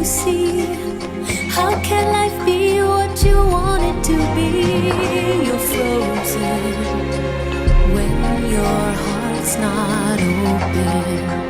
see? How can life be what you want it to be? You're frozen when your heart's not open.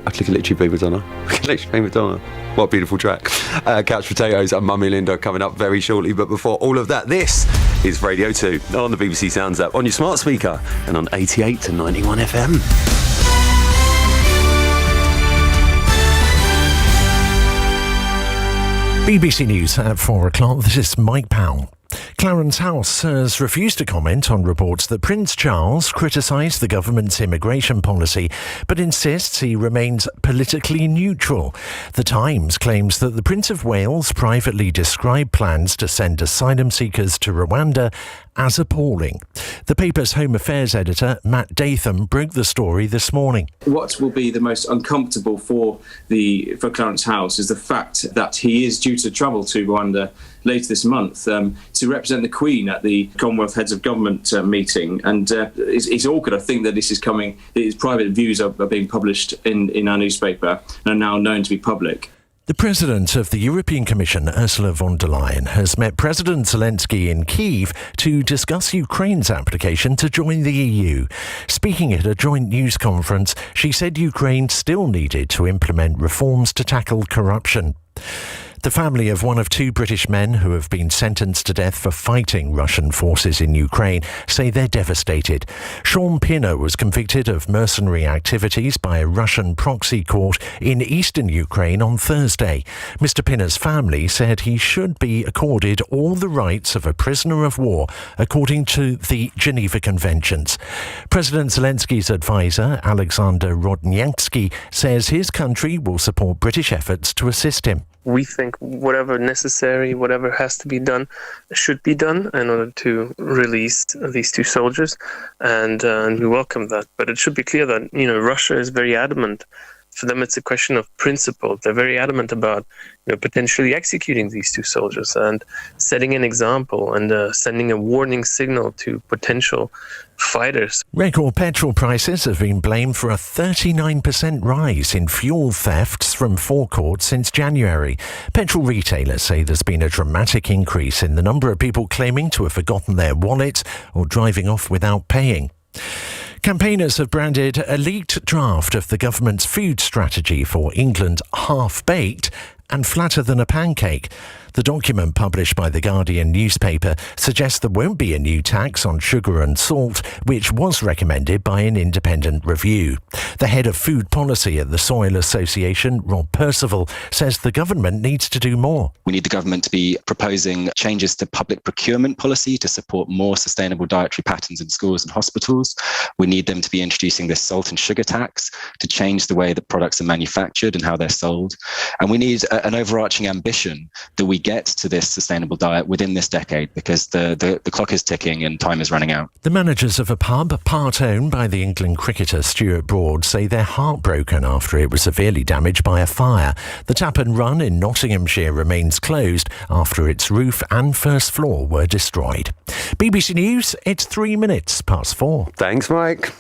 I could literally be Madonna. I could literally be Madonna. What a beautiful track. Couch Potatoes and Mummy Linda coming up very shortly. But before all of that, this is Radio 2 on the BBC Sounds app, on your smart speaker and on 88 to 91 FM. BBC News at 4 o'clock. This is Mike Powell. Clarence House has refused to comment on reports that Prince Charles criticised the government's immigration policy, but insists he remains politically neutral. The Times claims that the Prince of Wales privately described plans to send asylum seekers to Rwanda as appalling. The paper's Home Affairs editor, Matt Datham, broke the story this morning. What will be the most uncomfortable for Clarence House is the fact that he is due to travel to Rwanda later this month to represent the Queen at the Commonwealth Heads of Government meeting. And it's awkward, I think, that this is coming. His private views are being published in our newspaper and are now known to be public. The President of the European Commission, Ursula von der Leyen, has met President Zelensky in Kyiv to discuss Ukraine's application to join the EU. Speaking at a joint news conference, she said Ukraine still needed to implement reforms to tackle corruption. The family of one of two British men who have been sentenced to death for fighting Russian forces in Ukraine say they're devastated. Sean Pinner was convicted of mercenary activities by a Russian proxy court in eastern Ukraine on Thursday. Mr. Pinner's family said he should be accorded all the rights of a prisoner of war, according to the Geneva Conventions. President Zelensky's advisor, Alexander Rodniansky, says his country will support British efforts to assist him. We think whatever necessary, whatever has to be done, should be done in order to release these two soldiers, and we welcome that. But it should be clear that Russia is very adamant. For them, it's a question of principle. They're very adamant about potentially executing these two soldiers and setting an example and sending a warning signal to potential fighters. Record petrol prices have been blamed for a 39% rise in fuel thefts from forecourts since January. Petrol retailers say there's been a dramatic increase in the number of people claiming to have forgotten their wallets or driving off without paying. Campaigners have branded a leaked draft of the government's food strategy for England half-baked and flatter than a pancake. The document published by the Guardian newspaper suggests there won't be a new tax on sugar and salt, which was recommended by an independent review. The head of food policy at the Soil Association, Rob Percival, says the government needs to do more. We need the government to be proposing changes to public procurement policy to support more sustainable dietary patterns in schools and hospitals. We need them to be introducing this salt and sugar tax to change the way that products are manufactured and how they're sold. And we need an overarching ambition that we we get to this sustainable diet within this decade, because the clock is ticking and time is running out. The managers of a pub, part owned by the England cricketer Stuart Broad, say they're heartbroken after it was severely damaged by a fire. The Tap and Run in Nottinghamshire remains closed after its roof and first floor were destroyed. BBC News, it's 3 minutes past 4. Thanks, Mike.